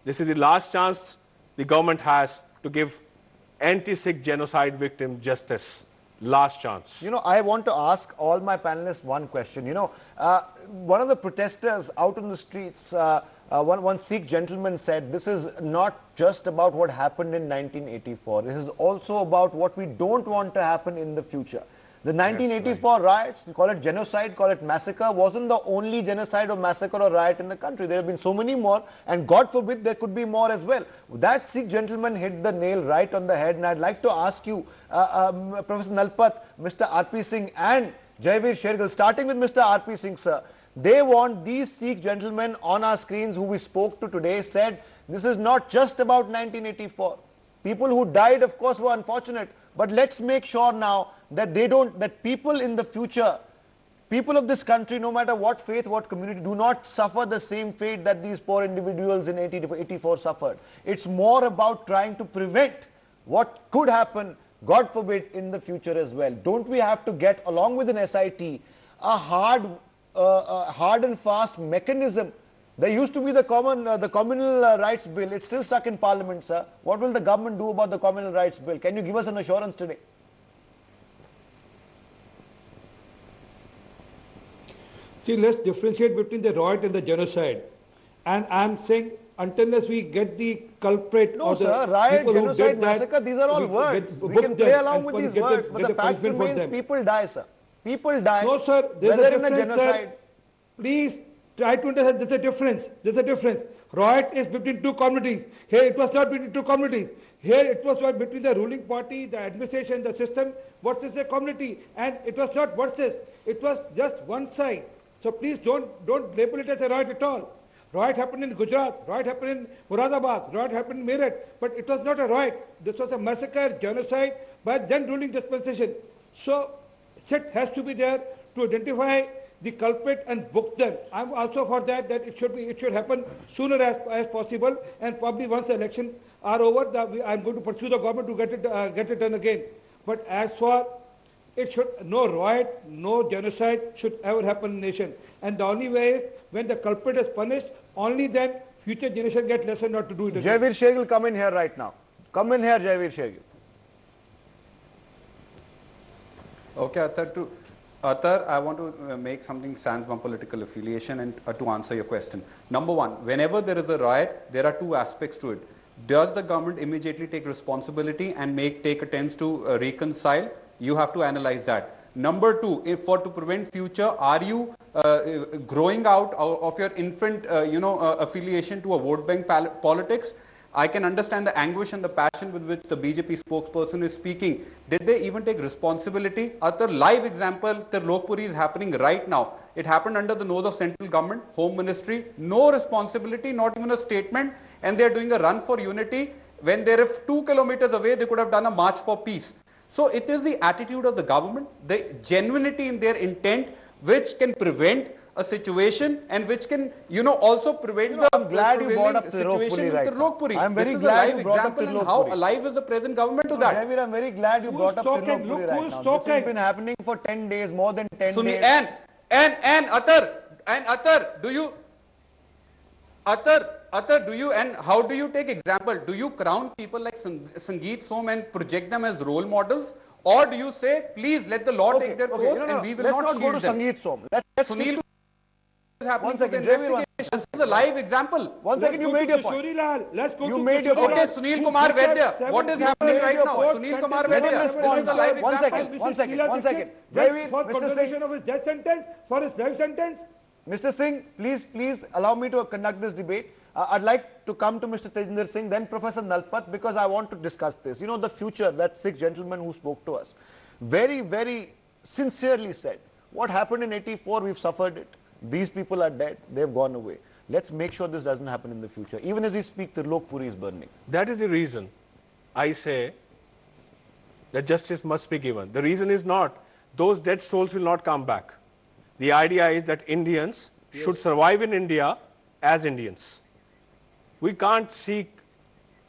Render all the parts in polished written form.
This is the last chance the government has to give anti-Sikh genocide victim justice. Last chance. I want to ask all my panelists one question. One of the protesters out on the streets, one Sikh gentleman said, this is not just about what happened in 1984. It is also about what we don't want to happen in the future. The 1984 riots, call it genocide, call it massacre, wasn't the only genocide or massacre or riot in the country. There have been so many more, and God forbid there could be more as well. That Sikh gentleman hit the nail right on the head, and I'd like to ask you, Professor Nalpat, Mr. R.P. Singh and Jaiveer Shergill, starting with Mr. R.P. Singh, sir. They want these Sikh gentlemen on our screens who we spoke to today said, this is not just about 1984. People who died, of course, were unfortunate. But let's make sure now that that people in the future, people of this country, no matter what faith, what community, do not suffer the same fate that these poor individuals in 84 suffered. It's more about trying to prevent what could happen, God forbid, in the future as well. Don't we have to get, along with an SIT, a hard and fast mechanism? There used to be the communal rights bill. It's still stuck in Parliament, sir. What will the government do about the communal rights bill? Can you give us an assurance today? See, let's differentiate between the riot and the genocide. And I'm saying, unless we get the culprit... No, sir. Riot, genocide, massacre, these are all words. We can play along with these words, but the fact remains people die, sir. People die. No, sir. There's a difference, genocide. Sir. Please try to understand. There's a difference. There's a difference. Riot is between two communities. Here it was not between two communities. Here it was between the ruling party, the administration, the system versus the community. And it was not versus. It was just one side. So please don't label it as a riot at all. Riot happened in Gujarat, riot happened in Moradabad, riot happened in Meerut, but it was not a riot. This was a massacre, genocide by then ruling dispensation. So SIT has to be there to identify the culprit and book them. I'm also for that it should happen sooner as possible, and probably once the elections are over, I'm going to pursue the government to get it done again. But as for no riot, no genocide should ever happen in the nation. And the only way is when the culprit is punished, only then future generation get lesson not to do it again. Jaiveer Shergill, come in here right now. Come in here, Jaiveer Shergill. Okay, Atar, I want to make something sans my political affiliation and to answer your question. Number one, whenever there is a riot, there are two aspects to it. Does the government immediately take responsibility and take attempts to reconcile? You have to analyze that. Number two, to prevent future, are you growing out of your infant, affiliation to a vote bank politics? I can understand the anguish and the passion with which the BJP spokesperson is speaking. Did they even take responsibility? Other live example, Tirlokpuri is happening right now. It happened under the nose of central government, Home Ministry, no responsibility, not even a statement, and they are doing a run for unity. When they are 2 kilometers away, they could have done a march for peace. So it is the attitude of the government, the genuinity in their intent, which can prevent a situation and which can, also prevent the I'm glad you brought up situation right in Tirlokpuri. I'm very glad you brought up Tirlokpuri. How alive is the present government to that? Jaiveer, I'm very glad you brought up Tirlokpuri right now. This has been happening for 10 days, more than 10 days. And Atar, do you, and how do you take example? Do you crown people like Sangeet Som and project them as role models? Or do you say, please let the law take their course and we will not Let's not go to Sangeet Som. Let's stick to... One second, this is a live example. One second, you made your point. Let's go you to made your point. Okay, Sunil Kumar Vaidya. What is happening right now? Sunil Kumar Let him Vaidya. respond. One second. Jaiveer, for Mr. Singh. of his death sentence, for his life sentence. Mr. Singh, please allow me to conduct this debate. I'd like to come to Mr. Tejinder Singh, then Professor Nalpat, because I want to discuss this. The future, that Sikh gentleman who spoke to us, very, very sincerely said, what happened in 84, we've suffered it. These people are dead, they've gone away. Let's make sure this doesn't happen in the future. Even as he speaks, Tirlokpuri is burning. That is the reason I say that justice must be given. The reason is not, those dead souls will not come back. The idea is that Indians should survive in India as Indians. We can't seek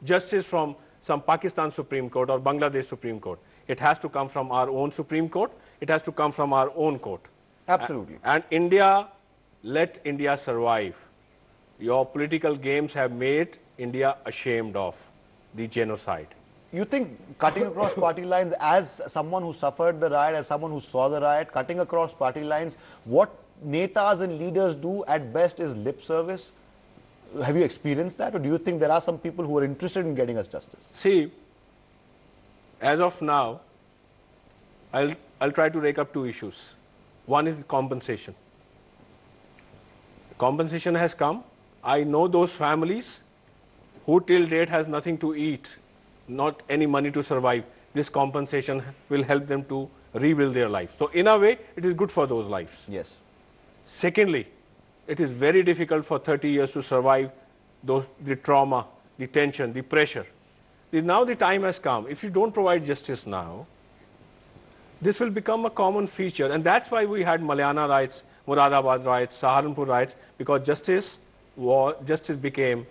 justice from some Pakistan Supreme Court or Bangladesh Supreme Court. It has to come from our own Supreme Court. It has to come from our own court. Absolutely. And India, let India survive. your political games have made India ashamed of the genocide. You think cutting across party lines, as someone who suffered the riot, as someone who saw the riot, cutting across party lines, what netas and leaders do at best is lip service? Have you experienced that, or do you think there are some people who are interested in getting us justice? See, as of now, I'll try to rake up two issues. One is the compensation. Compensation has come. I know those families who till date has nothing to eat, not any money to survive. This compensation will help them to rebuild their life. So in a way, it is good for those lives. Yes. Secondly, it is very difficult for 30 years to survive the trauma, the tension, the pressure. Now the time has come. If you don't provide justice now, this will become a common feature. And that's why we had Malyana riots, Muradabad riots, Saharanpur riots, because justice became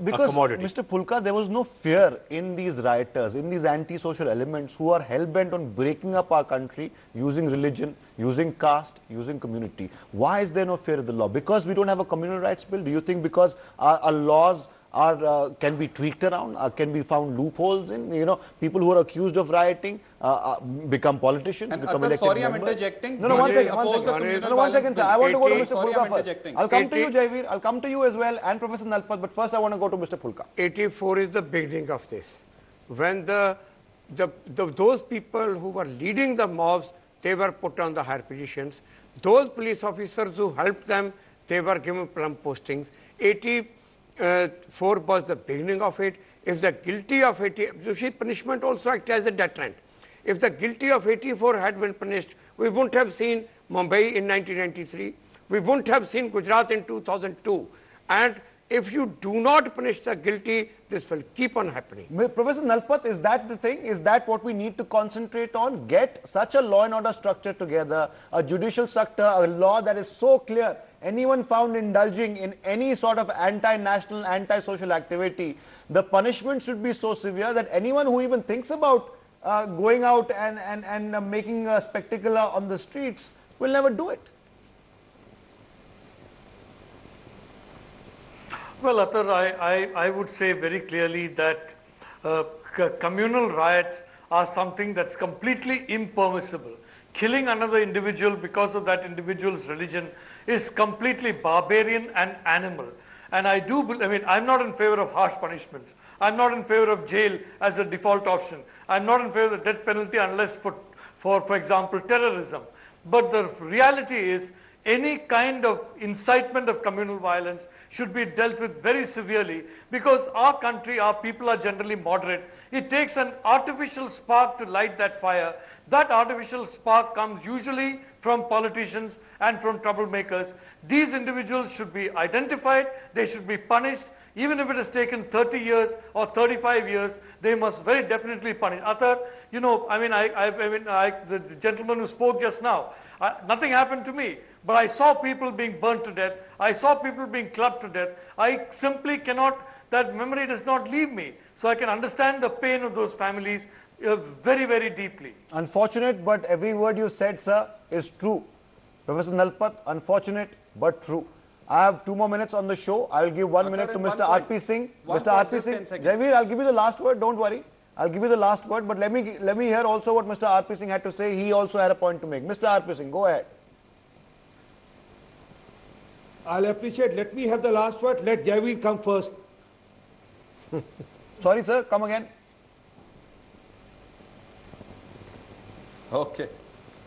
Because, a commodity. Mr. Pulka, there was no fear in these rioters, in these anti-social elements who are hell-bent on breaking up our country using religion, using caste, using community. Why is there no fear of the law? Because we don't have a communal rights bill? Do you think because our laws can be tweaked around, can be found loopholes in, people who are accused of rioting become politicians, And become Atal, elected sorry, I'm members? interjecting. No, one second, sir. I want to go to Mr. Sorry, Pulka I'm first. interjecting. I'll come to you, Jaiveer. I'll come to you as well, and Professor Nalpat, but first I want to go to Mr. Pulka. 84 is the beginning of this. When those people who were leading the mobs, they were put on the higher positions. Those police officers who helped them, they were given plum postings. 84 was the beginning of it. If the guilty of 80, you see, punishment also acts as a deterrent. If the guilty of 84 had been punished, we wouldn't have seen Mumbai in 1993. We wouldn't have seen Gujarat in 2002. And if you do not punish the guilty, this will keep on happening. Professor Nalpat, is that the thing? Is that what we need to concentrate on? Get such a law and order structure together, a judicial structure, a law that is so clear. Anyone found indulging in any sort of anti-national, anti-social activity, the punishment should be so severe that anyone who even thinks about going out and making a spectacle on the streets will never do it. Well, Atar, I would say very clearly that communal riots are something that's completely impermissible. Killing another individual because of that individual's religion is completely barbarian and animal. And I'm not in favor of harsh punishments. I'm not in favor of jail as a default option. I'm not in favor of the death penalty unless for example, terrorism. But the reality is, any kind of incitement of communal violence should be dealt with very severely, because our country, our people are generally moderate. It takes an artificial spark to light that fire. That artificial spark comes usually from politicians and from troublemakers. These individuals should be identified, they should be punished. Even if it has taken 30 years or 35 years, they must very definitely punish. Atar, the gentleman who spoke just now, nothing happened to me, but I saw people being burnt to death. I saw people being clubbed to death. I simply cannot, that memory does not leave me. So I can understand the pain of those families very, very deeply. Unfortunate, but every word you said, sir, is true. Professor Nalpat, unfortunate, but true. I have 2 more minutes on the show. I will give 1 minute to Mr. R.P. Singh. Mr. R.P. Singh, Jaiveer, I'll give you the last word. Don't worry. I'll give you the last word. But let me hear also what Mr. R.P. Singh had to say. He also had a point to make. Mr. R.P. Singh, go ahead. I'll appreciate. Let me have the last word. Let Jaiveer come first. Sorry, sir. Come again. Okay.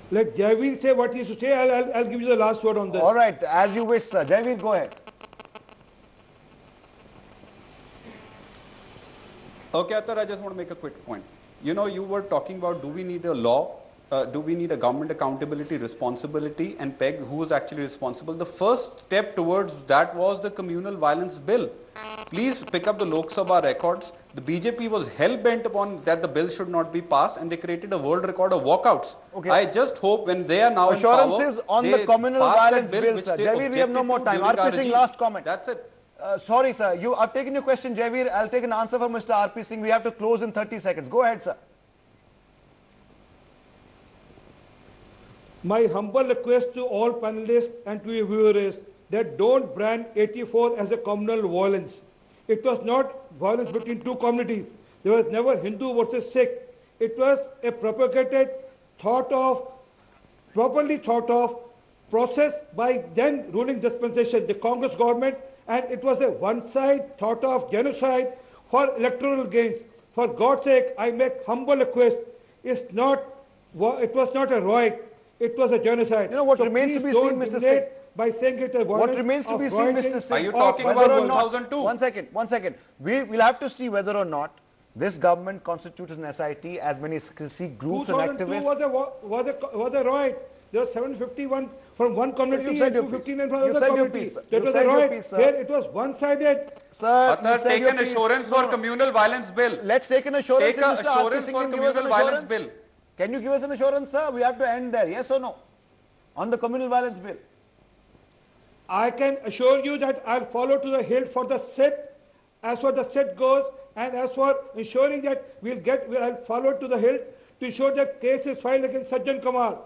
Let Jaiveer say what he has to say. I'll give you the last word on this. All right. As you wish, sir. Jaiveer, go ahead. Okay, Atar, I just want to make a quick point. You were talking about, do we need a law? Do we need a government accountability, responsibility, and peg who is actually responsible? The first step towards that was the communal violence bill. Please pick up the Lok Sabha records. The BJP was hell-bent upon that the bill should not be passed, and they created a world record of walkouts. Okay. I just hope when they are now assurances in power, on the communal violence bill, sir. Jaiveer, we have no more time. R.P. Singh, last comment. That's it. Sorry, sir. I've taken your question, Jaiveer. I'll take an answer from Mr. R.P. Singh. We have to close in 30 seconds. Go ahead, sir. My humble request to all panelists and to your viewers is, that don't brand 84 as a communal violence. It was not violence between two communities. There was never Hindu versus Sikh. It was a propagated, properly thought of process by then ruling dispensation, the Congress government, and it was a one-side thought of genocide for electoral gains. For God's sake, I make humble request. It was not a riot. It was a genocide. You know what So remains to please be seen, don't Mr. deny Singh? by saying it a violence What remains to of be seen, rioting Mr. Singh? Are you or talking whether about or not- 2002? One second. We'll have to see whether or not this government constitutes an SIT, as many Sikh groups and 2002 activists. was a riot. There were 751 from one community You said and your 259 piece. from You another said your community. piece. That You was said a your riot. piece, sir. Here it was one-sided. Sir, Athar, you said take your an piece. assurance No, for no. communal violence bill. Let's take an assurance. Take if a Mr. R.P. assurance Singh for can give us an communal violence assurance. bill. Can you give us an assurance, sir? We have to end there. Yes or no? On the communal violence bill. I can assure you that I'll follow to the hilt for the set, as far the set goes, and as for ensuring that I'll follow to the hilt to ensure that case is filed against Sajjan Kamal.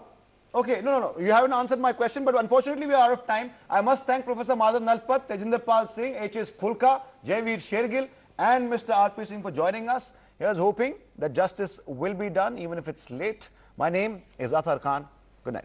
Okay, no. You haven't answered my question, but unfortunately we are out of time. I must thank Professor Madhav Nalpat, Tejinder Pal Singh, H.S. Phulka, Jaiveer Shergill, and Mr. R.P. Singh for joining us. Here's hoping that justice will be done, even if it's late. My name is Athar Khan. Good night.